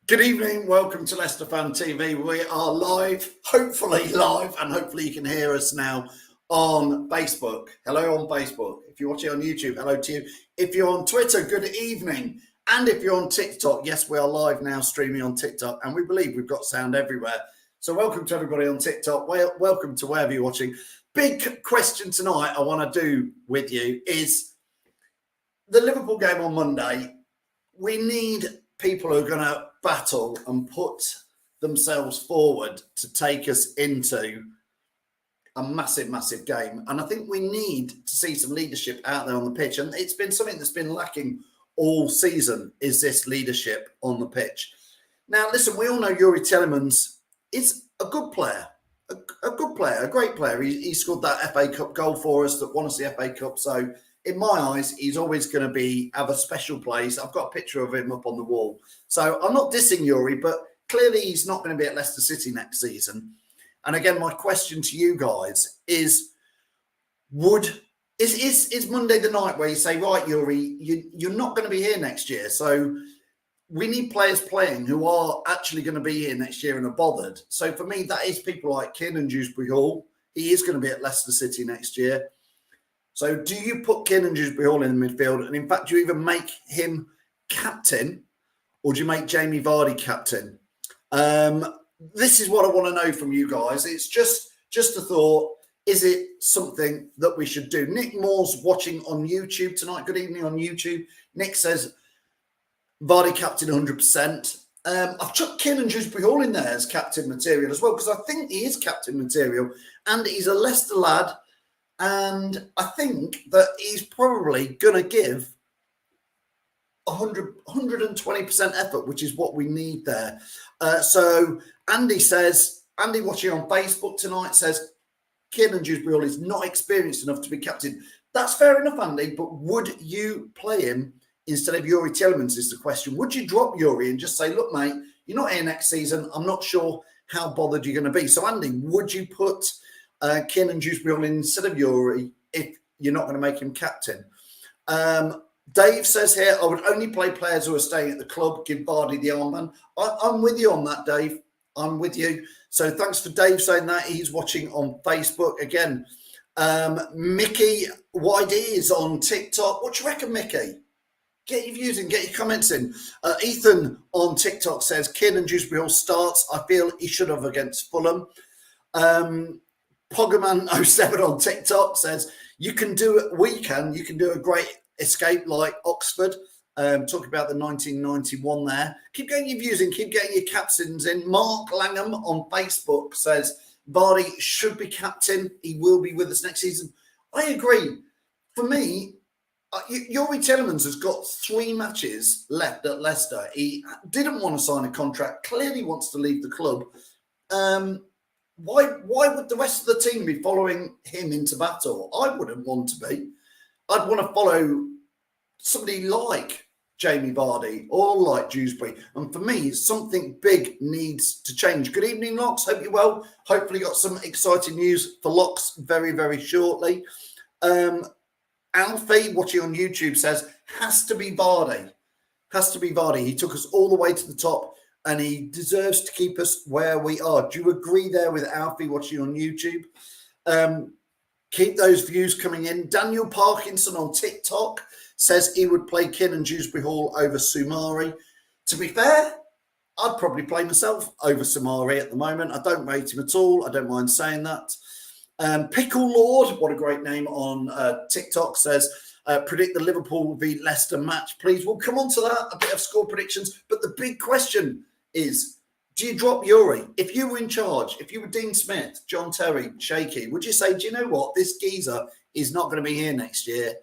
Good evening, welcome to Leicester Fan TV. We are live, hopefully live, and hopefully you can hear us now on Facebook. Hello on Facebook. If you're watching on YouTube, hello to you. If you're on Twitter, good evening. And if you're on TikTok, yes, we are live now streaming on TikTok, and we believe we've got sound everywhere. So welcome to everybody on TikTok. Welcome to wherever you're watching. Big question tonight I want to do with you is the Liverpool game on Monday. We need people who are going to battle and put themselves forward to take us into a massive, massive game. And I think we need to see some leadership out there on the pitch. And it's been something that's been lacking all season, is this leadership on the pitch. Now, listen, we all know YOURI Tielemans is a good player, a good player, a great player. He scored that FA Cup goal for us that won us the FA Cup. So in my eyes, he's always going to have a special place. I've got a picture of him up on the wall. So I'm not dissing YOURI, but clearly he's not going to be at Leicester City next season. And again, my question to you guys is, is Monday the night where you say, right, YOURI, you're not going to be here next year. So we need players playing who are actually going to be here next year and are bothered. So for me, that is people like Kiernan Dewsbury-Hall. He is going to be at Leicester City next year. So do you put Kiernan Dewsbury-Hall in the midfield? And in fact, do you even make him captain, or do you make Jamie Vardy captain? This is what I want to know from you guys. It's just a thought. Is it something that we should do? Nick Moore's watching on YouTube tonight. Good evening on YouTube. Nick says Vardy captain 100%. I've chucked Kiernan Dewsbury-Hall in there as captain material as well, because I think he is captain material and he's a Leicester lad. And I think that he's probably going to give 120% effort, which is what we need there. So Andy watching on Facebook tonight says, Kiernan Dewsbury-Hall is not experienced enough to be captain. That's fair enough, Andy, but would you play him instead of YOURI Tielemans is the question. Would you drop YOURI and just say, look, mate, you're not here next season. I'm not sure how bothered you're going to be. So, Andy, would you put Kiernan Dewsbury-Hall instead of YOURI if you're not going to make him captain? Dave says here, I would only play players who are staying at the club, give Vardy the armband. I'm with you on that, Dave. I'm with you. So thanks for Dave saying that. He's watching on Facebook. Again, Mickey YD is on TikTok. What do you reckon, Mickey? Get your views in, get your comments in. Ethan on TikTok says, Kiernan Dewsbury-Hall starts. I feel he should have against Fulham. Poggerman07 on TikTok says, you can do a great escape like Oxford. Talking about the 1991 there. Keep getting your views in, keep getting your captains in. Mark Langham on Facebook says, Vardy should be captain. He will be with us next season. I agree. For me, YOURI Tielemans has got 3 matches left at Leicester. He didn't want to sign a contract, clearly wants to leave the club. Why would the rest of the team be following him into battle? I wouldn't want to be. I'd want to follow somebody like Jamie Vardy or like Dewsbury. And for me, something big needs to change. Good evening, Locks. Hope you're well. Hopefully got some exciting news for Locks very, very shortly. Alfie, watching on YouTube, says, has to be Vardy. Has to be Vardy. He took us all the way to the top and he deserves to keep us where we are. Do you agree there with Alfie watching on YouTube? Keep those views coming in. Daniel Parkinson on TikTok says he would play Kiernan Dewsbury-Hall over Soumare. To be fair, I'd probably play myself over Soumare at the moment. I don't rate him at all. I don't mind saying that. Pickle Lord, what a great name on TikTok, says, predict the Liverpool v Leicester match, please. We'll come on to that, a bit of score predictions. But the big question is, do you drop YOURI? If you were in charge, if you were Dean Smith, John Terry, Shaky, would you say, do you know what? This geezer is not going to be here next year.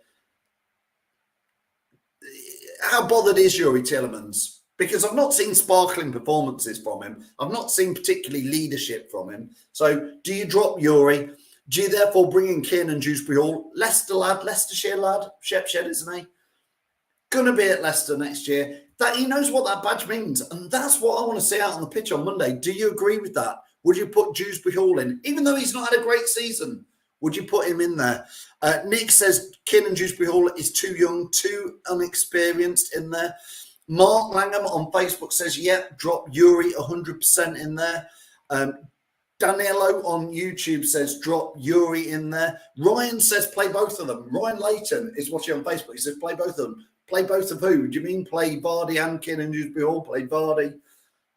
How bothered is YOURI Tielemans? Because I've not seen sparkling performances from him. I've not seen particularly leadership from him. So do you drop YOURI? Do you therefore bring in Kiernan Dewsbury-Hall? Leicester lad, Leicestershire lad, Shepshed, isn't he? Going to be at Leicester next year. That he knows what that badge means. And that's what I want to see out on the pitch on Monday. Do you agree with that? Would you put Dewsbury-Hall in? Even though he's not had a great season, would you put him in there? Nick says Kiernan Dewsbury-Hall is too young, too unexperienced in there. Mark Langham on Facebook says, yep, drop YOURI 100% in there. Danilo on YouTube says, drop YOURI in there. Ryan says, play both of them. Ryan Layton is watching on Facebook. He says, play both of them. Play both of who? Do you mean play Vardy and Keane and Dewsbury Hall? Play Vardy. Do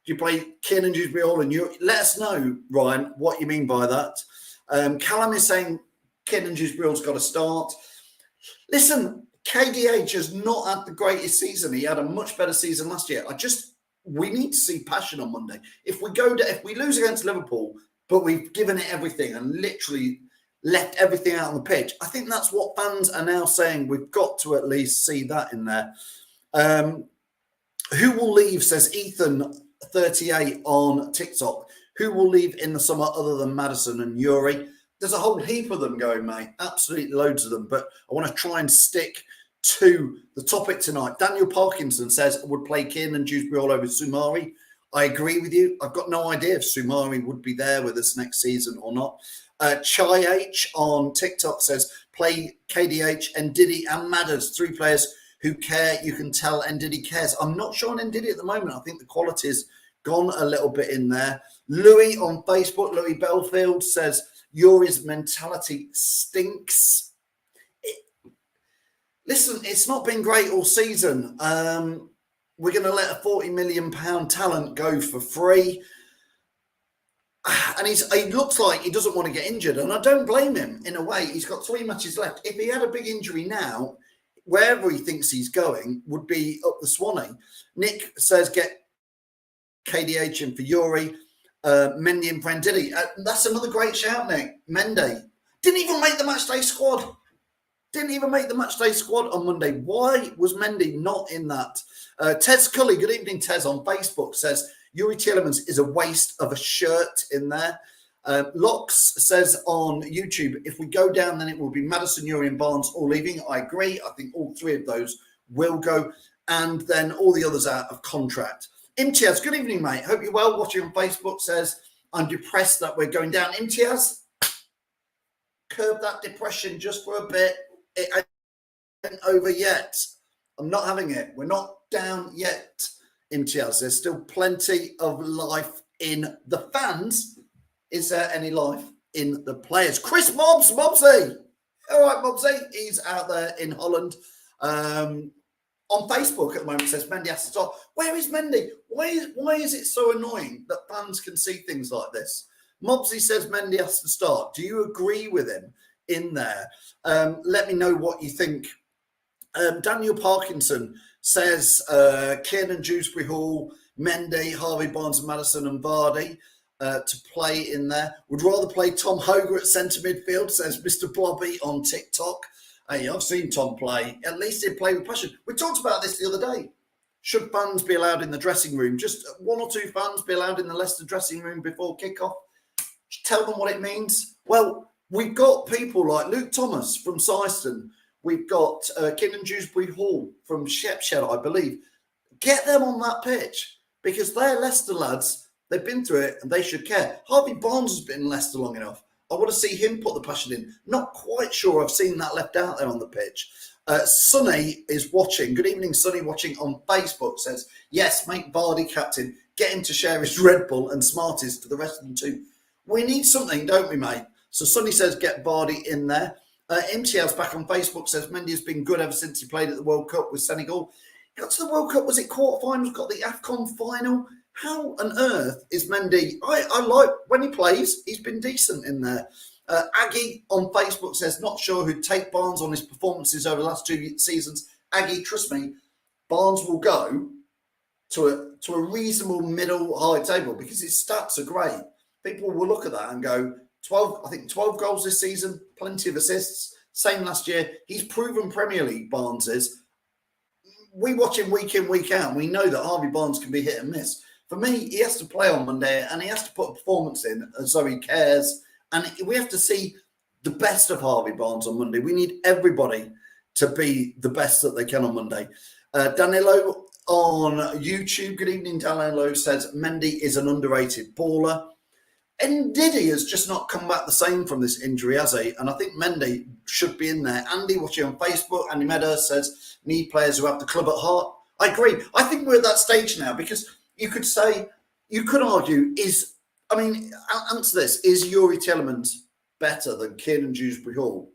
you play Keane and Dewsbury Hall and YOURI? Let us know, Ryan, what you mean by that. Callum is saying Keane and Dewsbury Hall's got to start. Listen, KDH has not had the greatest season. He had a much better season last year. We need to see passion on Monday. If we lose against Liverpool, but we've given it everything and literally left everything out on the pitch, I think that's what fans are now saying. We've got to at least see that in there. Who will leave, says Ethan38 on TikTok. Who will leave in the summer other than Maddison and YOURI? There's a whole heap of them going, mate. Absolutely loads of them. But I want to try and stick to the topic tonight. Daniel Parkinson says I would play Keane and Dewsbury all over Soumare. I agree with you. I've got no idea if Soumare would be there with us next season or not. Chai H on TikTok says play KDH, Ndidi and Madders. 3 players who care. You can tell Ndidi cares. I'm not sure on Ndidi at the moment. I think the quality's gone a little bit in there. Louis on Facebook, Louis Belfield says YOURI's mentality stinks. Listen, it's not been great all season. We're going to let a £40 million talent go for free. And he looks like he doesn't want to get injured. And I don't blame him in a way. He's got 3 matches left. If he had a big injury now, wherever he thinks he's going would be up the Swanee. Nick says get KDH in for YOURI. Mendy and Brandilli. That's another great shout, Nick. Mendy. Didn't even make the matchday squad. Didn't even make the matchday squad on Monday. Why was Mendy not in that? Tez Cully, good evening, Tez, on Facebook says YOURI Tielemans is a waste of a shirt in there. Locks says on YouTube, if we go down, then it will be Maddison, YOURI and Barnes all leaving. I agree. I think all 3 of those will go. And then all the others out of contract. Imtiaz, good evening, mate. Hope you're well. Watching on Facebook says, I'm depressed that we're going down. Imtiaz, curb that depression just for a bit. It ain't over yet. I'm not having it. We're not down yet, Imtiaz. There's still plenty of life in the fans. Is there any life in the players? Chris Mobsy. All right, Mobsy. He's out there in Holland. On Facebook at the moment says Mendy has to start. Where is Mendy? Why is it so annoying that fans can see things like this? Mobsy says Mendy has to start. Do you agree with him in there? Let me know what you think. Daniel Parkinson says Keane and Dewsbury Hall, Mendy, Harvey Barnes and Maddison and Vardy to play in there. Would rather play Tom Hoger at centre midfield, says Mr. Blobby on TikTok. Hey, I've seen Tom play. At least he'd play with passion. We talked about this the other day. Should fans be allowed in the dressing room? Just 1 or 2 fans be allowed in the Leicester dressing room before kickoff? Tell them what it means. Well, we've got people like Luke Thomas from Syston. We've got Keane and Dewsbury Hall from Shepshed, I believe. Get them on that pitch because they're Leicester lads. They've been through it and they should care. Harvey Barnes has been in Leicester long enough. I want to see him put the passion in. Not quite sure I've seen that left out there on the pitch. Sonny is watching. Good evening, Sonny, watching on Facebook. Says, yes, make Vardy captain. Get him to share his Red Bull and Smarties to the rest of them too. We need something, don't we, mate? So Sonny says, get Vardy in there. MTL's back on Facebook says, Mendy has been good ever since he played at the World Cup with Senegal. He got to the World Cup, was it quarterfinals? Got the AFCON final. How on earth is Mendy? I like when he plays, he's been decent in there. Aggie on Facebook says, not sure who'd take Barnes on his performances over the last 2 seasons. Aggie, trust me, Barnes will go to a reasonable middle high table because his stats are great. People will look at that and go, 12 goals this season, plenty of assists. Same last year. He's proven Premier League, Barnes is. We watch him week in, week out. And we know that Harvey Barnes can be hit and miss. For me, he has to play on Monday and he has to put a performance in as though he cares. And we have to see the best of Harvey Barnes on Monday. We need everybody to be the best that they can on Monday. Danilo on YouTube, good evening, Danilo, says Mendy is an underrated baller. And Diddy has just not come back the same from this injury, has he? And I think Mendy should be in there. Andy watching on Facebook, Andy Meadows says, need players who have the club at heart. I agree. I think we're at that stage now because you could say, you could argue, answer this, is YOURI Tielemans better than Kiernan Dewsbury Hall?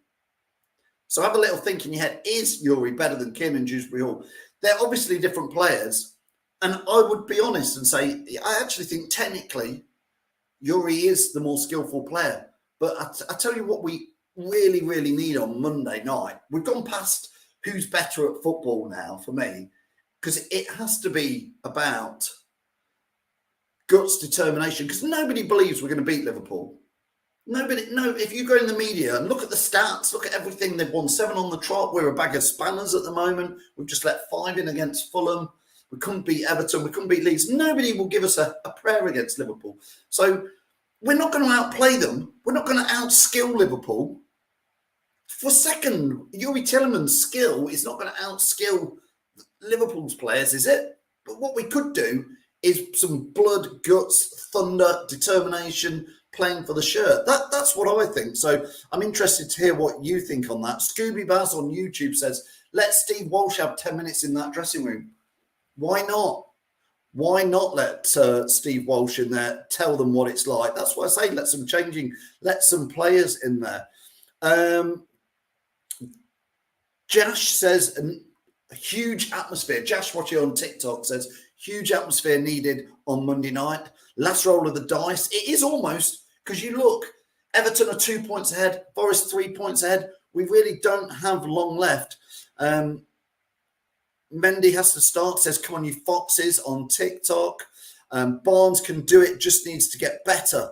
So have a little think in your head, is YOURI better than Kiernan Dewsbury Hall? They're obviously different players. And I would be honest and say, I actually think technically YOURI is the more skillful player. But I tell you what we really, really need on Monday night. We've gone past who's better at football now for me, because it has to be about guts, determination, because nobody believes we're going to beat Liverpool. If you go in the media and look at the stats, look at everything, they've won 7 on the trot. We're a bag of spanners at the moment. We've just let 5 in against Fulham. We couldn't beat Everton. We couldn't beat Leeds. Nobody will give us a prayer against Liverpool. So we're not going to outplay them. We're not going to outskill Liverpool. For second, YOURI Tielemans' skill is not going to outskill Liverpool's players, is it? But what we could do is some blood, guts, thunder, determination, playing for the shirt. That's what I think. So I'm interested to hear what you think on that. Scooby Baz on YouTube says, let Steve Walsh have 10 minutes in that dressing room. Why not? Why not let Steve Walsh in there, tell them what it's like? That's what I say, let some players in there. Jash says, a huge atmosphere. Jash watching on TikTok says, huge atmosphere needed on Monday night. Last roll of the dice. It is almost, because you look, Everton are 2 points ahead, Forest 3 points ahead. We really don't have long left. Mendy has to start, says, come on, you foxes on TikTok. Barnes can do it, just needs to get better,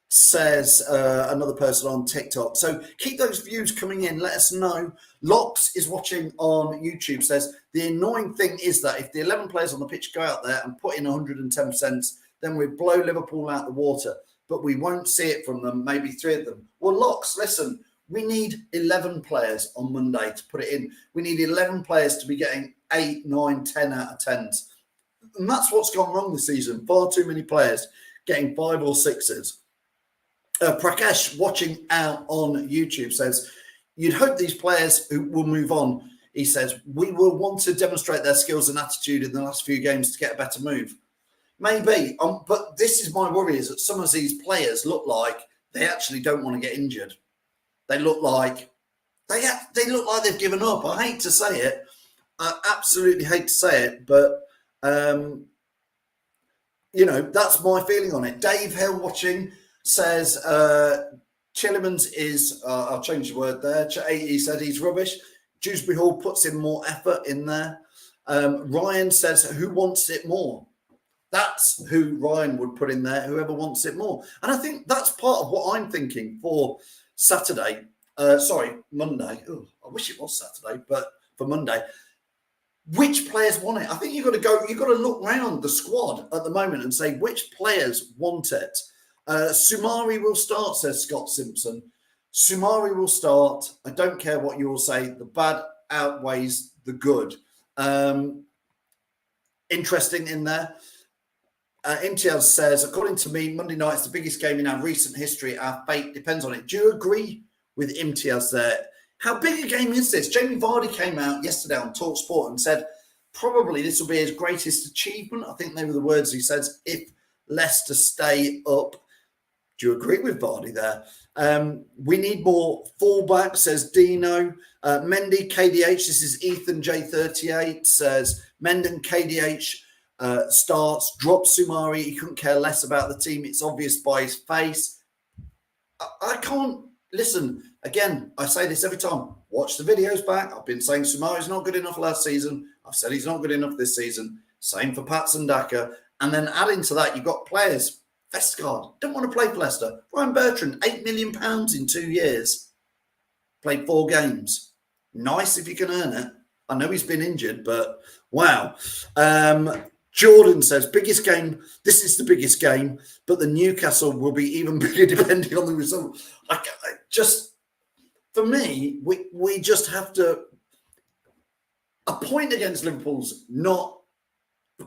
says another person on TikTok. So keep those views coming in. Let us know. Locks is watching on YouTube, says, the annoying thing is that if the 11 players on the pitch go out there and put in 110%, then we blow Liverpool out the water. But we won't see it from them, maybe 3 of them. Well, Locks, listen, we need 11 players on Monday to put it in. We need 11 players to be getting 8, 9, 10 out of 10s. And that's what's gone wrong this season. Far too many players getting 5 or 6s. Prakash, watching out on YouTube, says, you'd hope these players who will move on, he says, we will want to demonstrate their skills and attitude in the last few games to get a better move. Maybe, but this is my worry, is that some of these players look like they actually don't want to get injured. They look like they've given up. I hate to say it. I absolutely hate to say it, but that's my feeling on it. Dave Hill watching says Tielemans is. I'll change the word there. He said he's rubbish. Dewsbury Hall puts in more effort in there. Ryan says, who wants it more? That's who Ryan would put in there, whoever wants it more. And I think that's part of what I'm thinking for Saturday. Monday. Oh, I wish it was Saturday, but for Monday. Which players want it? I think you've got to look round the squad at the moment and say which players want it. Sumari will start, says Scott Simpson. Sumari will start. I don't care what you all say. The bad outweighs the good. Interesting in there. MTL says, according to me, Monday night is the biggest game in our recent history. Our fate depends on it. Do you agree with MTL there? How big a game is this? Jamie Vardy came out yesterday on TalkSport and said, probably this will be his greatest achievement. I think they were the words he says, if Leicester stay up. Do you agree with Vardy there? We need more fullback, says Dino. Mendy, KDH, this is Ethan J38, says Menden, KDH, starts, drops Sumari. He couldn't care less about the team. It's obvious by his face. I can't listen. Again, I say this every time. Watch the videos back. I've been saying Sumari's not good enough last season. I've said he's not good enough this season. Same for Patson Daka. And then adding to that, you've got players. Vestergaard, don't want to play for Leicester. Ryan Bertrand, £8 million in 2 years. Played 4 games. Nice if you can earn it. I know he's been injured, but wow. Jordan says, biggest game. This is the biggest game, but the Newcastle will be even bigger depending on the result. For me, we just have to. A point against Liverpool's not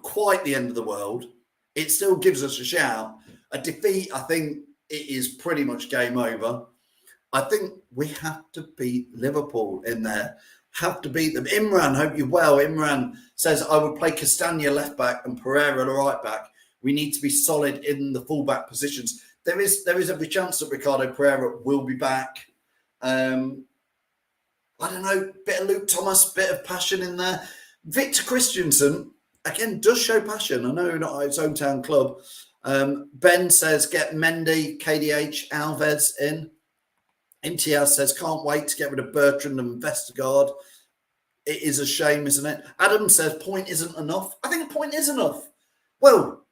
quite the end of the world. It still gives us a shout. A defeat, I think it is pretty much game over. I think we have to beat Liverpool in there. have to beat them. Imran, hope you're well. Imran says, I would play Castagna left back and Pereira right back. We need to be solid in the fullback positions. There is every chance that Ricardo Pereira will be back. I don't know, bit of Luke Thomas, bit of passion in there. Victor Christensen, again, does show passion. I know not at his hometown club. Ben says, get Mendy, KDH, Alves in. MTL says, can't wait to get rid of Bertrand and Vestergaard. It is a shame, isn't it? Adam says, point isn't enough. I think a point is enough. Well,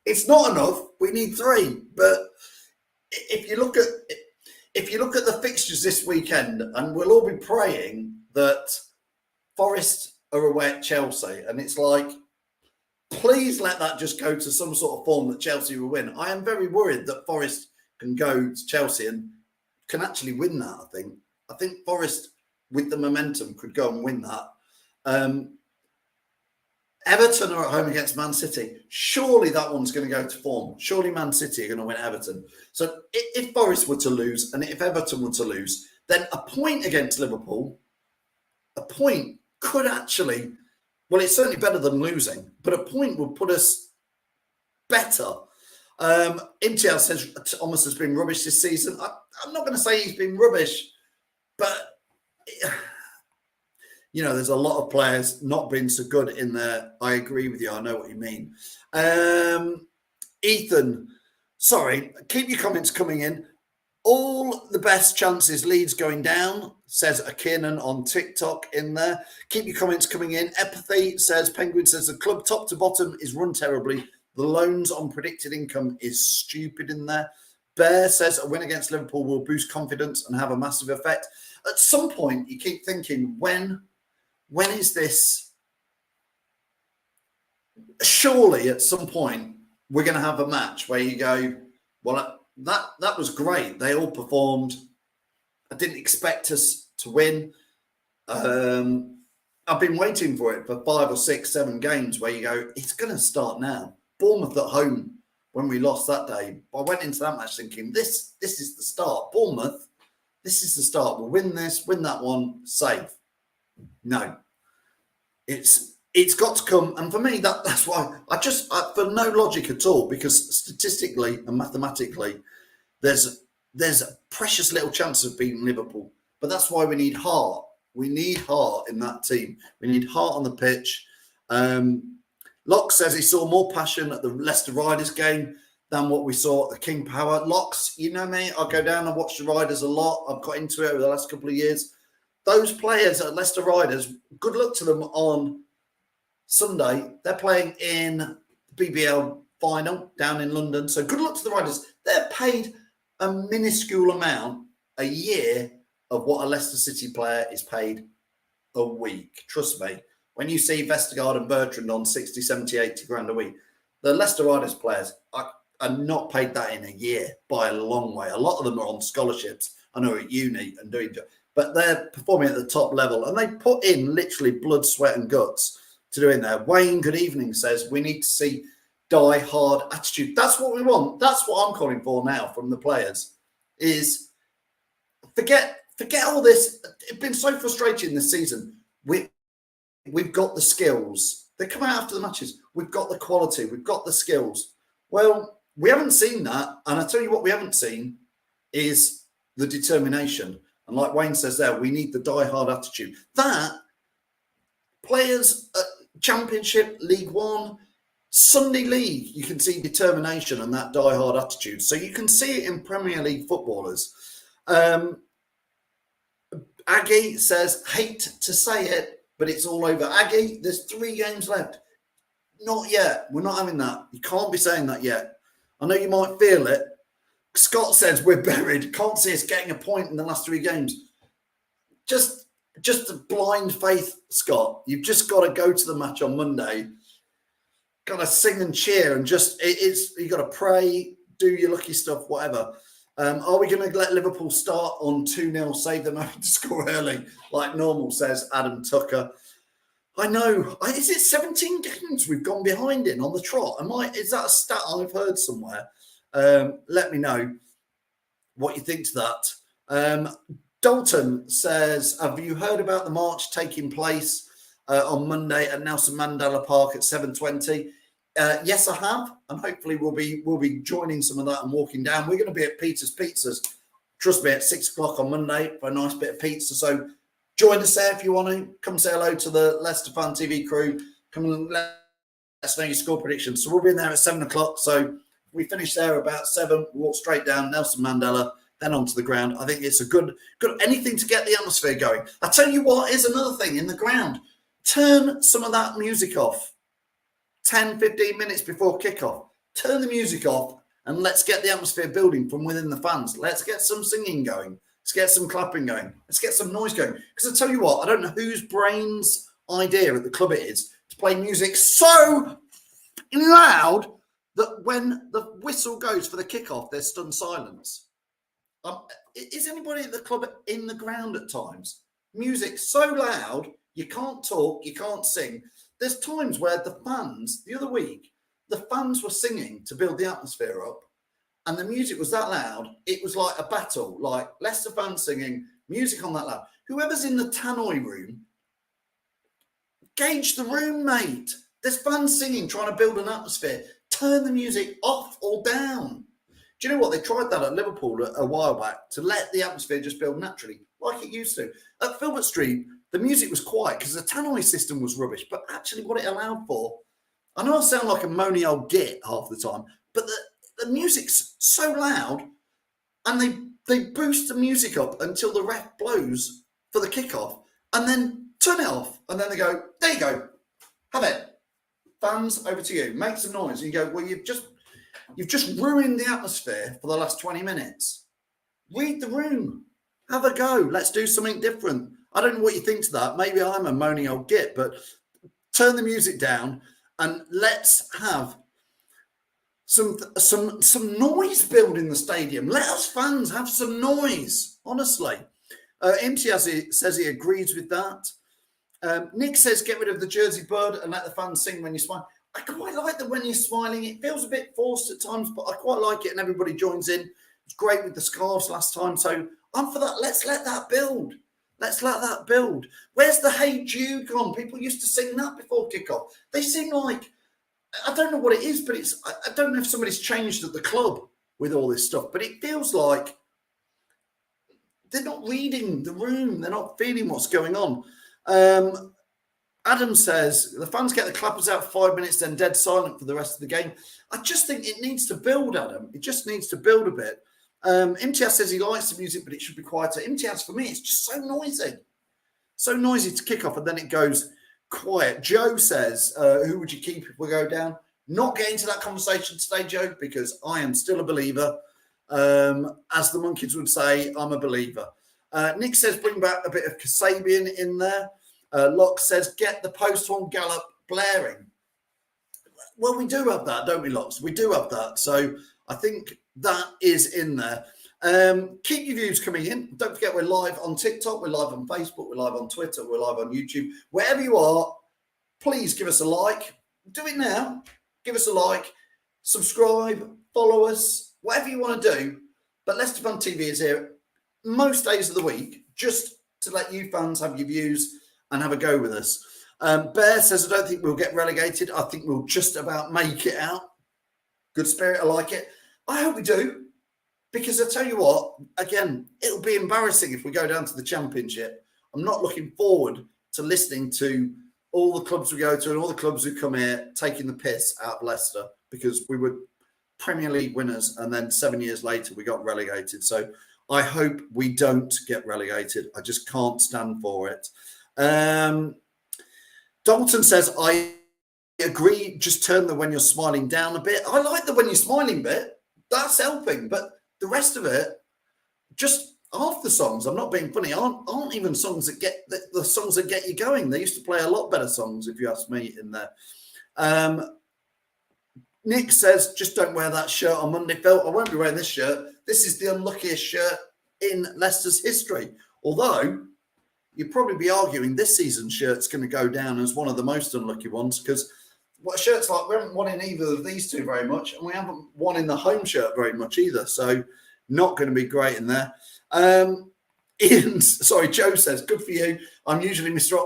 it's not enough. We need 3. But if you look at the fixtures this weekend, and we'll all be praying that Forest are away at Chelsea, and it's like, please let that just go to some sort of form that Chelsea will win. I am very worried that Forest can go to Chelsea and can actually win that, I think Forest, with the momentum, could go and win that. Everton are at home against Man City. Surely that one's going to go to form. Surely Man City are going to win Everton. So if Forest were to lose and if Everton were to lose, then a point against Liverpool, a point could actually, well, it's certainly better than losing, but a point would put us better. MTL says Thomas has been rubbish this season. I'm not going to say he's been rubbish, but there's a lot of players not been so good in there. I agree with you. I know what you mean. Ethan, sorry, keep your comments coming in. All the best chances Leeds going down, says Akiernan on TikTok in there. Keep your comments coming in. Empathy says, Penguin says, the club top to bottom is run terribly. The loans on predicted income is stupid in there. Bear says, a win against Liverpool will boost confidence and have a massive effect. At some point, you keep thinking, when is this? Surely at some point, we're going to have a match where you go, well, that was great. They all performed. I didn't expect us to win. I've been waiting for it for 5 or 6, 7 games where you go, it's going to start now. Bournemouth at home, when we lost that day, I went into that match thinking, this is the start. Bournemouth, this is the start. We'll win this, win that one, save. No. It's got to come. And for me, that's why for no logic at all, because statistically and mathematically, there's a precious little chance of beating Liverpool. But that's why we need heart. We need heart in that team. We need heart on the pitch. Locke says he saw more passion at the Leicester Riders game than what we saw at the King Power. Locks, you know me, I go down and watch the Riders a lot. I've got into it over the last couple of years. Those players at Leicester Riders, good luck to them on Sunday. They're playing in the BBL final down in London. So good luck to the Riders. They're paid a minuscule amount a year of what a Leicester City player is paid a week. Trust me. When you see Vestergaard and Bertrand on 60, 70, 80 grand a week, the Leicester Riders players are not paid that in a year by a long way. A lot of them are on scholarships. I know at uni and doing, but they're performing at the top level and they put in literally blood, sweat and guts to doing that. Wayne, good evening, says we need to see die-hard attitude. That's what we want. That's what I'm calling for now from the players is forget all this. It's been so frustrating this season. We've got the skills. They come out after the matches. We've got the quality. We've got the skills. Well, we haven't seen that. And I tell you what we haven't seen is the determination. And like Wayne says there, we need the die-hard attitude. That players at Championship, League One, Sunday League, you can see determination and that die-hard attitude. So you can see it in Premier League footballers. Aggie says, hate to say it, but it's all over. Aggie, there's 3 games left. Not yet. We're not having that. You can't be saying that yet. I know you might feel it. Scott says we're buried. Can't see us getting a point in the last 3 games. Just a blind faith, Scott. You've just got to go to the match on Monday. Got to sing and cheer and you got to pray, do your lucky stuff, whatever. Are we going to let Liverpool start on 2-0, save them having to score early, like normal, says Adam Tucker. I know. Is it 17 games we've gone behind in on the trot? Is that a stat I've heard somewhere? Let me know what you think to that. Dalton says, have you heard about the march taking place on Monday at Nelson Mandela Park at 7:20? Yes, I have, and hopefully we'll be joining some of that and walking down. We're going to be at Peter's Pizzas, trust me, at 6 o'clock on Monday for a nice bit of pizza. So join us there if you want to. Come say hello to the Leicester Fan TV crew. Come and let us know your score predictions. So we'll be in there at 7 o'clock. So we finish there about 7, walk straight down Nelson Mandela, then onto the ground. I think it's a good anything to get the atmosphere going. I tell you what, here's another thing in the ground. Turn some of that music off 10, 15 minutes before kickoff. Turn the music off and let's get the atmosphere building from within the fans. Let's get some singing going. Let's get some clapping going. Let's get some noise going. Because I tell you what, I don't know whose brain's idea at the club it is to play music so loud that when the whistle goes for the kickoff, there's stunned silence. Is anybody at the club in the ground at times? Music so loud, you can't talk, you can't sing. There's times where the fans, the other week, the fans were singing to build the atmosphere up, and the music was that loud, it was like a battle, like Leicester fans singing, music on that loud. Whoever's in the tannoy room, gauge the room, mate. There's fans singing, trying to build an atmosphere. Turn the music off or down. Do you know what? They tried that at Liverpool a while back to let the atmosphere just build naturally, like it used to. At Filbert Street, the music was quiet because the tannoy system was rubbish, but actually what it allowed for, I know I sound like a moany old git half the time, but the music's so loud, and they boost the music up until the ref blows for the kickoff, and then turn it off, and then they go, there you go, have it. Fans, over to you. Make some noise. And you go, well, you've just ruined the atmosphere for the last 20 minutes. Read the room. Have a go. Let's do something different. I don't know what you think to that. Maybe I'm a moany old git, but turn the music down and let's have some noise build in the stadium. Let us fans have some noise, honestly. Imtiaz says he agrees with that. Nick says get rid of the Jersey bird and let the fans sing when you smile. I quite like that when you're smiling. It feels a bit forced at times, but I quite like it, and everybody joins in. It's great with the scarves last time, so I'm for that. Let's let that build. Let's let that build. Where's the Hey Jude gone? People used to sing that before kickoff. They sing like, I don't know what it is, but I don't know if somebody's changed at the club with all this stuff, but it feels like they're not reading the room. They're not feeling what's going on. Adam says the fans get the clappers out for 5 minutes, then dead silent for the rest of the game. I just think it needs to build, Adam. It just needs to build a bit. Imtiaz says he likes the music, but it should be quieter. Imtiaz, for me, it's just so noisy. So noisy to kick off, and then it goes quiet. Joe says, who would you keep if we go down? Not getting to that conversation today, Joe, because I am still a believer. As the monkeys would say, I'm a believer. Nick says bring back a bit of Kasabian in there. Locke says get the post-horn gallop blaring. Well, we do have that, don't we, Locks? We do have that. So I think that is in there. Keep your views coming in. Don't forget we're live on TikTok, we're live on Facebook, we're live on Twitter, we're live on YouTube. Wherever you are, please give us a like. Do it now. Give us a like. Subscribe. Follow us. Whatever you want to do. But Leicester Fan TV is here most days of the week just to let you fans have your views and have a go with us. Bear says, I don't think we'll get relegated. I think we'll just about make it out. Good spirit. I like it. I hope we do. Because I tell you what, again, it'll be embarrassing if we go down to the Championship. I'm not looking forward to listening to all the clubs we go to and all the clubs who come here taking the piss out of Leicester, because we were Premier League winners and then 7 years later we got relegated. So I hope we don't get relegated. I just can't stand for it. Dalton says, I agree, just turn the when you're smiling down a bit. I like the when you're smiling bit. That's helping. But the rest of it, just half the songs, I'm not being funny, aren't even songs that get the songs that get you going. They used to play a lot better songs, if you ask me, in there. Nick says, just don't wear that shirt on Monday, Phil. I won't be wearing this shirt. This is the unluckiest shirt in Leicester's history. Although, you'd probably be arguing this season's shirt's going to go down as one of the most unlucky ones, because what shirts like, we haven't won in either of these two very much, and we haven't won in the home shirt very much either. So, not going to be great in there. Joe says, good for you. I'm usually Mr.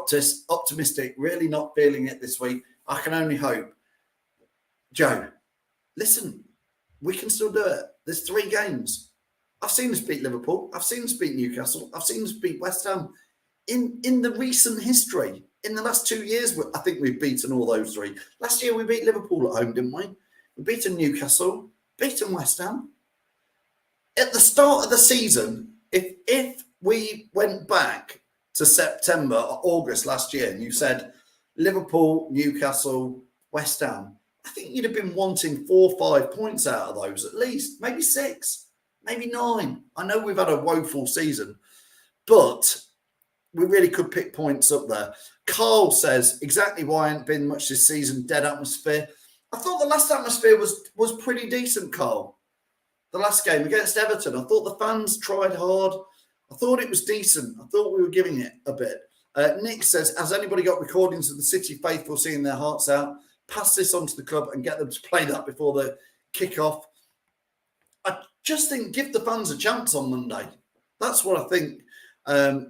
Optimistic, really not feeling it this week. I can only hope. Joe, listen, we can still do it. There's 3 games. I've seen us beat Liverpool. I've seen us beat Newcastle. I've seen us beat West Ham. In the recent history, in the last 2 years, I think we've beaten all those 3. Last year, we beat Liverpool at home, didn't we? We beaten Newcastle, beaten West Ham. At the start of the season, if we went back to September or August last year and you said Liverpool, Newcastle, West Ham, I think you'd have been wanting 4 or 5 points out of those at least, maybe 6, maybe 9. I know we've had a woeful season, but we really could pick points up there. Carl says, exactly why I ain't been much this season, dead atmosphere. I thought the last atmosphere was pretty decent, Carl. The last game against Everton, I thought the fans tried hard. I thought it was decent. I thought we were giving it a bit. Nick says, has anybody got recordings of the City faithful singing their hearts out? Pass this on to the club and get them to play that before the kick-off. I just think give the fans a chance on Monday. That's what I think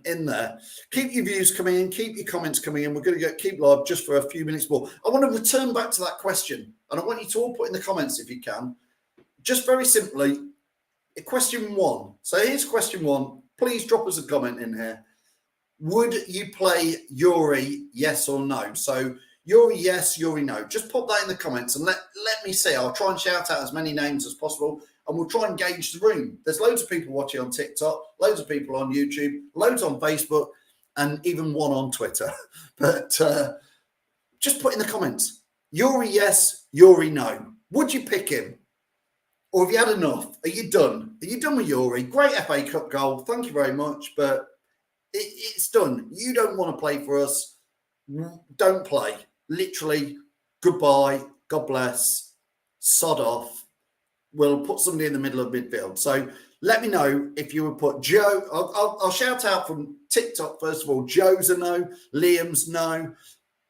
in there. Keep your views coming in. Keep your comments coming in. We're going to keep live just for a few minutes more. I want to return back to that question, and I want you to all put in the comments if you can. Just very simply, question 1. So here's question 1. Please drop us a comment in here. Would you play YOURI, yes or no? So YOURI, yes, YOURI, no. Just pop that in the comments and let me see. I'll try and shout out as many names as possible, and we'll try and gauge the room. There's loads of people watching on TikTok, loads of people on YouTube, loads on Facebook, and even one on Twitter. But just put in the comments. YOURI, yes, YOURI, no. Would you pick him? Or have you had enough? Are you done? Are you done with YOURI? Great FA Cup goal. Thank you very much. But it's done. You don't want to play for us. Don't play. Literally, goodbye. God bless. Sod off. We'll put somebody in the middle of midfield. So let me know if you would put Joe. I'll shout out from TikTok, first of all. Joe's a no. Liam's no.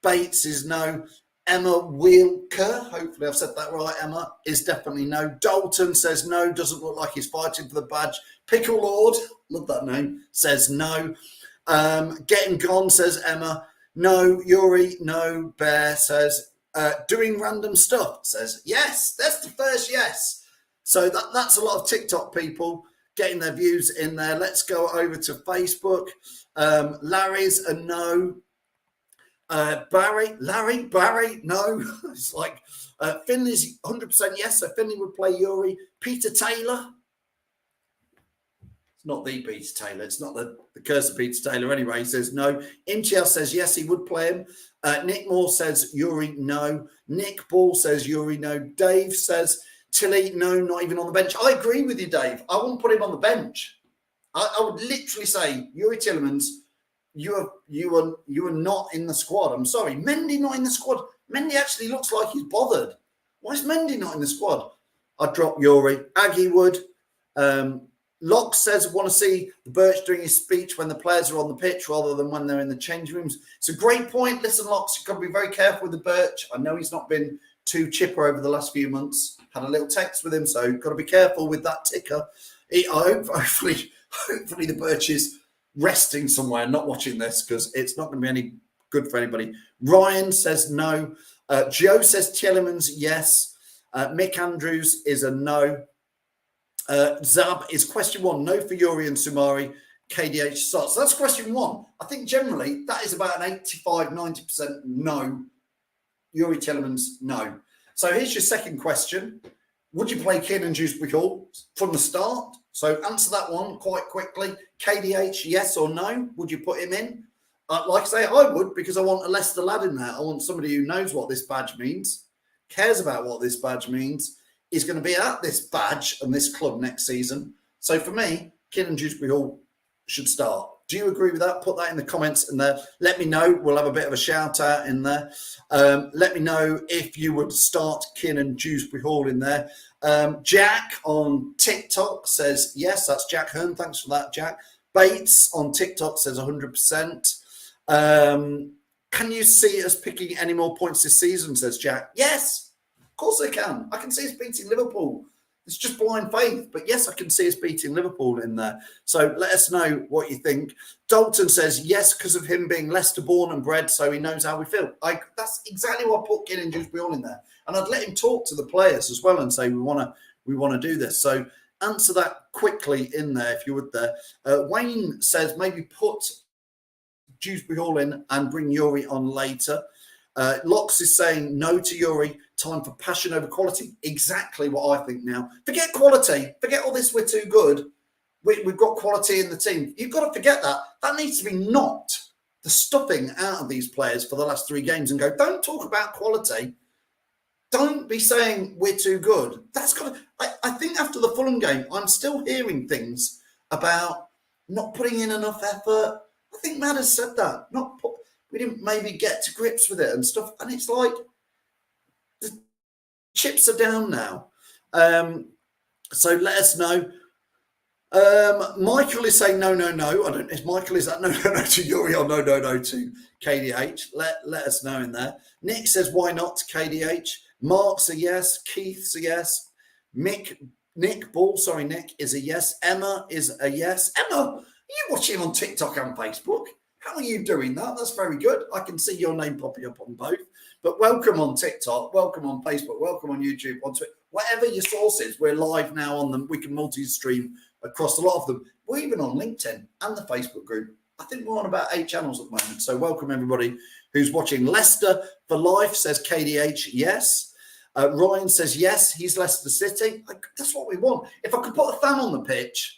Bates is no. Emma Wheelker, hopefully I've said that right, Emma, is definitely no. Dalton says no, doesn't look like he's fighting for the badge. Pickle Lord, love that name, says no. Getting Gone, says Emma. No. YOURI, no. Bear says, doing random stuff, says yes. That's the first yes. So that's a lot of TikTok people getting their views in there. Let's go over to Facebook. Larry's a no. Barry, no. It's like Finley's 100% yes. So Finley would play YOURI. Peter Taylor. It's not the Peter Taylor. It's not the curse of Peter Taylor anyway. He says no. Imtiaz says yes, he would play him. Nick Moore says YOURI, no. Nick Ball says YOURI, no. Dave says Tilly, no, not even on the bench. I agree with you, Dave. I wouldn't put him on the bench. I would literally say YOURI Tielemans, you are not in the squad. I'm sorry. Mendy not in the squad. Mendy actually looks like he's bothered. Why is Mendy not in the squad? I'd drop YOURI. Aggie would. Locke says, want to see the Birch doing his speech when the players are on the pitch rather than when they're in the change rooms. It's a great point. Listen, Locke, you've got to be very careful with the Birch. I know he's not been too chipper over the last few months. Had a little text with him, so you've got to be careful with that ticker. Hopefully the Birch is resting somewhere, not watching this, because it's not going to be any good for anybody. Ryan says no. Joe says Tielemans, yes. Mick Andrews is a no. Zab is question 1, no for YOURI and Sumari. KDH starts. So that's question 1. I think generally that is about an 85-90% no. YOURI Tielemans, no. So here's your second question. Would you play Kiernan Dewsbury Hall from the start? So answer that one quite quickly. KDH, yes or no? Would you put him in? Like I say, I would, because I want a Leicester lad in there. I want somebody who knows what this badge means, cares about what this badge means, is going to be at this badge and this club next season. So for me, Kiernan Dewsbury Hall should start. Do you agree with that? Put that in the comments in there. Let me know. We'll have a bit of a shout out in there. Let me know if you would start Kiernan Dewsbury Hall in there. Jack on TikTok says yes. That's Jack Hearn. Thanks for that, Jack. Bates on TikTok says 100%. Can you see us picking any more points this season, says Jack? Yes, of course I can. I can see us beating Liverpool. It's just blind faith. But yes, I can see us beating Liverpool in there. So let us know what you think. Dalton says, yes, because of him being Leicester born and bred, so he knows how we feel. That's exactly what I put Gillian Dewsbury in there. And I'd let him talk to the players as well and say, we want to do this. So answer that quickly in there, if you would there. Wayne says, maybe put Dewsbury Hall in and bring YOURI on later. Locks is saying no to YOURI, time for passion over quality. Exactly what I think now. Forget quality. Forget all this, we're too good. We've got quality in the team. You've got to forget that. That needs to be knocked, the stuffing out of these players for the last 3 games and go, don't talk about quality. Don't be saying we're too good. That's got to, I think after the Fulham game, I'm still hearing things about not putting in enough effort. I think Matt has said that. We didn't maybe get to grips with it and stuff. And it's like the chips are down now. So let us know. Michael is saying no. I don't. Is Michael, is that no to YOURI or no to KDH? Let us know in there. Nick says why not to KDH. Mark's a yes. Keith's a yes. Nick is a yes. Emma is a yes. Emma, are you watching on TikTok and Facebook? How are you doing that? That's very good. I can see your name popping up on both. But welcome on TikTok, welcome on Facebook, welcome on YouTube, on Twitter. Whatever your source is, we're live now on them. We can multi-stream across a lot of them. We're even on LinkedIn and the Facebook group. I think we're on about 8 channels at the moment. So welcome everybody who's watching. Leicester for life says KDH, yes. Ryan says yes, he's Leicester City. That's what we want. If I could put a fan on the pitch,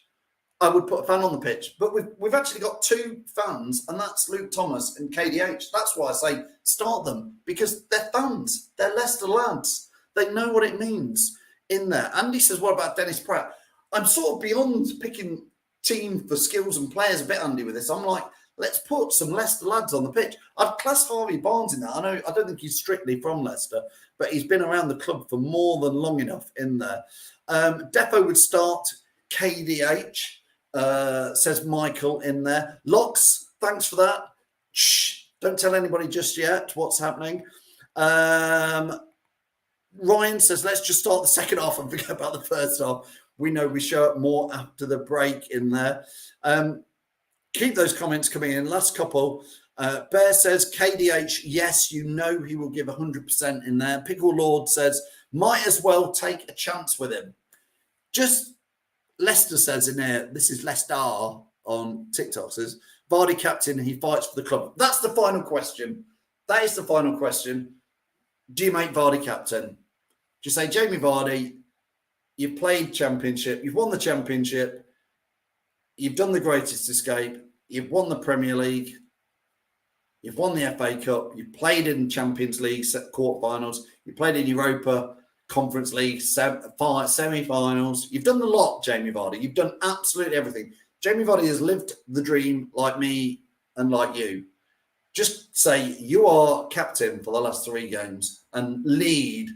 I would put a fan on the pitch. But we've actually got 2 fans, and that's Luke Thomas and KDH. That's why I say start them, because they're fans. They're Leicester lads. They know what it means in there. Andy says, what about Dennis Pratt? I'm sort of beyond picking team for skills and players a bit, Andy, with this. I'm like, let's put some Leicester lads on the pitch. I've classed Harvey Barnes in that. I don't think he's strictly from Leicester, but he's been around the club for more than long enough in there. Defo would start KDH. Says Michael in there. Locks, thanks for that. Shh, don't tell anybody just yet what's happening. Ryan says, let's just start the second half and forget about the first half. We know we show up more after the break in there. Keep those comments coming in. Last couple. Bear says, KDH, yes, you know he will give 100% in there. Pickle Lord says, might as well take a chance with him. Just Leicester says in there, this is Leicester on TikTok, says, Vardy captain, he fights for the club. That's the final question. That is the final question. Do you make Vardy captain? Do you say, Jamie Vardy, you've played championship, you've won the championship, you've done the greatest escape, you've won the Premier League, you've won the FA Cup, you've played in Champions League quarterfinals, you played in Europa Conference League semi-finals. You've done the lot, Jamie Vardy. You've done absolutely everything. Jamie Vardy has lived the dream like me and like you. Just say you are captain for the last 3 games and lead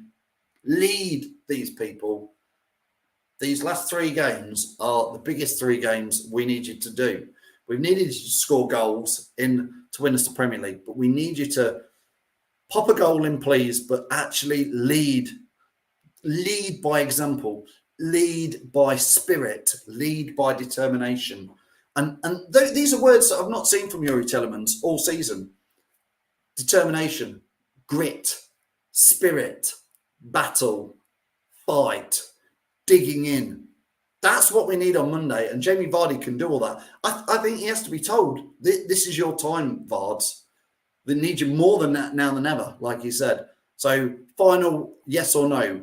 these people. These last 3 games are the biggest 3 games we need you to do. We've needed you to score goals to win us the Premier League, but we need you to pop a goal in, please, but actually lead by example, lead by spirit, lead by determination. And these are words that I've not seen from YOURI Telemans all season. Determination, grit, spirit, battle, fight, digging in. That's what we need on Monday. And Jamie Vardy can do all that. I think he has to be told, this is your time, Vards. They need you more than that now than ever, like he said. So final yes or no.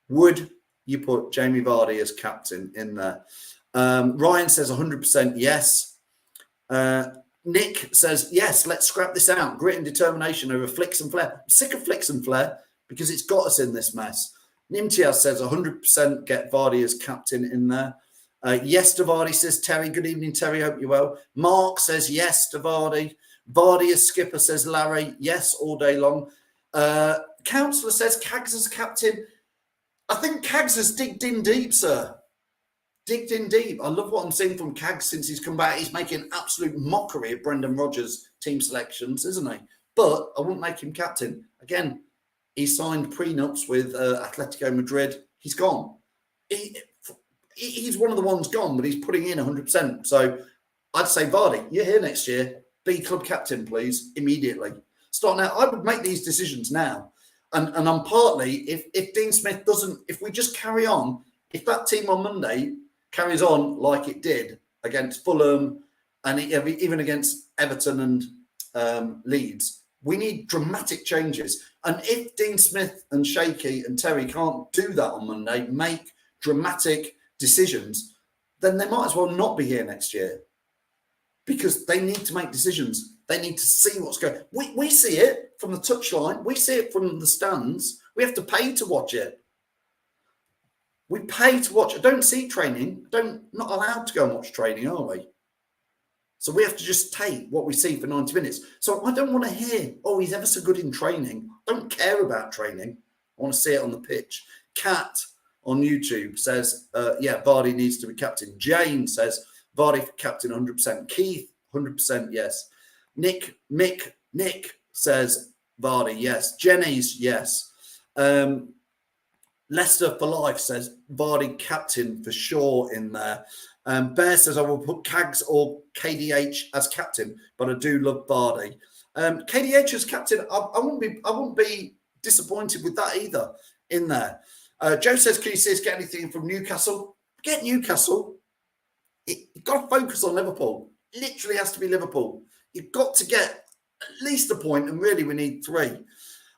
Would you put Jamie Vardy as captain in there? Ryan says 100% yes. Nick says, yes, let's scrap this out. Grit and determination over flicks and flair. I'm sick of flicks and flair because it's got us in this mess. Nimtiaz says 100% get Vardy as captain in there. Yes to Vardy, says Terry. Good evening, Terry. Hope you're well. Mark says yes to Vardy. Vardy as skipper, says Larry. Yes, all day long. Councillor says Cags as captain. I think Cags has digged in deep, sir. Digged in deep. I love what I'm seeing from Cags since he's come back. He's making absolute mockery of Brendan Rodgers' team selections, isn't he? But I wouldn't make him captain. Again, he signed prenups with Atletico Madrid. He's gone. he's one of the ones gone, but he's putting in 100%. So I'd say, Vardy, you're here next year. Be club captain, please, immediately. Start now. I would make these decisions now. And I'm partly, if Dean Smith doesn't, if we just carry on, if that team on Monday carries on like it did against Fulham and even against Everton and Leeds, we need dramatic changes. And if Dean Smith and Shaky and Terry can't do that on Monday, make dramatic decisions, then they might as well not be here next year, because they need to make decisions. They need to see what's going on. We see it from the touchline. We see it from the stands. We have to pay to watch it. We pay to watch it. Don't see training. Not allowed to go and watch training, are we? So we have to just take what we see for 90 minutes. So I don't want to hear, oh, he's ever so good in training. I don't care about training. I want to see it on the pitch. Kat on YouTube says, yeah, Vardy needs to be captain. Jane says, Vardy for captain 100%. Keith, 100% yes. Nick says, Vardy, yes. Jenny's, yes. Leicester for life says, Vardy captain for sure in there. Bear says, I will put Cags or KDH as captain, but I do love Vardy. KDH as captain, I wouldn't be disappointed with that either in there. Joe says, can you see us get anything from Newcastle? Get Newcastle. You've got to focus on Liverpool. It literally has to be Liverpool. You've got to get at least a point, and really we need 3.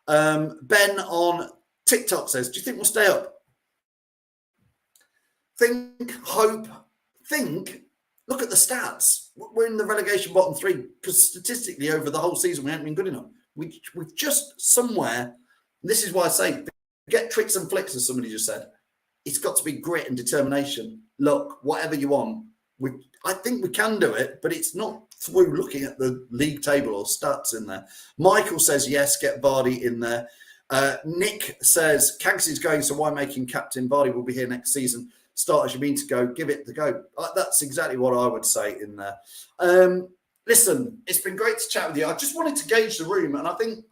Ben on TikTok says, do you think we'll stay up? Think, hope, look at the stats. We're in the relegation bottom 3 because statistically over the whole season we haven't been good enough. We've just somewhere, this is why I say, forget tricks and flicks, as somebody just said. It's got to be grit and determination. Look, whatever you want. I think we can do it, but it's not through looking at the league table or stats in there. Michael says, yes, get Vardy in there. Nick says, Cags is going, so why making captain? Vardy will be here next season. Start as you mean to go, give it the go. That's exactly what I would say in there. Listen, it's been great to chat with you. I just wanted to gauge the room, and I think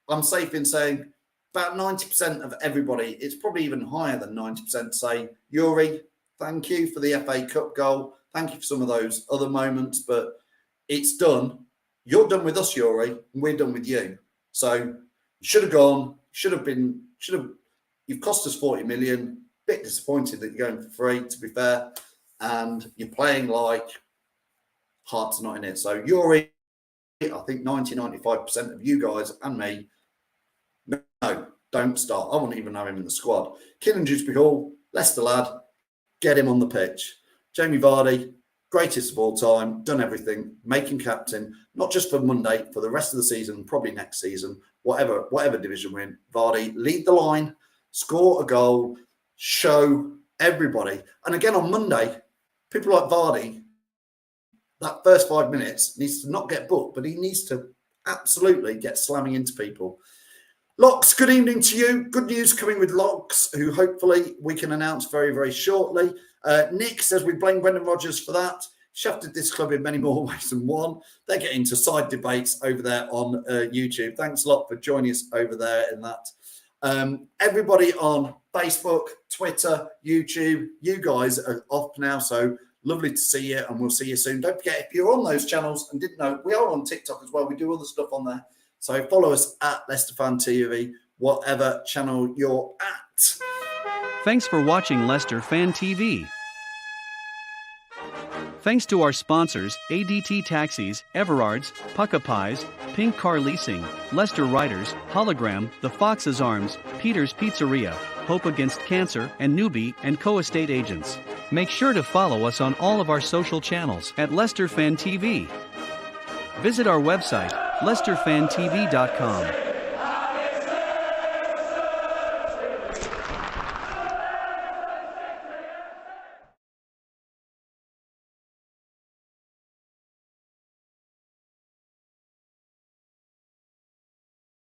I'm safe in saying about 90% of everybody, it's probably even higher than 90%, say, YOURI, thank you for the FA Cup goal. Thank you for some of those other moments, but it's done. You're done with us, YOURI, and we're done with you. So you should have gone, you've cost us 40 million. Bit disappointed that you're going for free, to be fair, and you're playing like heart's not in it. So YOURI, I think 90-95% of you guys and me, no, don't start. I wouldn't even have him in the squad. Killing Dewsbury Hall, Leicester lad, get him on the pitch. Jamie Vardy, greatest of all time, done everything, making captain, not just for Monday, for the rest of the season, probably next season, whatever division we're in. Vardy, lead the line, score a goal, show everybody. And again, on Monday, people like Vardy, that first 5 minutes needs to not get booked, but he needs to absolutely get slamming into people. Locks, good evening to you. Good news coming with Locks, who hopefully we can announce very, very shortly. Nick says, we blame Brendan Rodgers for that. Shafted this club in many more ways than one. They get into side debates over there on YouTube. Thanks a lot for joining us over there in that. Everybody on Facebook, Twitter, YouTube, you guys are off now, so lovely to see you, and we'll see you soon. Don't forget, if you're on those channels and didn't know, we are on TikTok as well. We do other stuff on there, so follow us at Leicester Fan TV, whatever channel you're at. Thanks for watching Leicester Fan TV. Thanks to our sponsors, ADT Taxis, Everards, Pucka Pies, Pink Car Leasing, Leicester Riders, Hologram, The Fox's Arms, Peter's Pizzeria, Hope Against Cancer, and Newbie & Co. Estate Agents. Make sure to follow us on all of our social channels at Leicester Fan TV. Visit our website, leicesterfantv.com.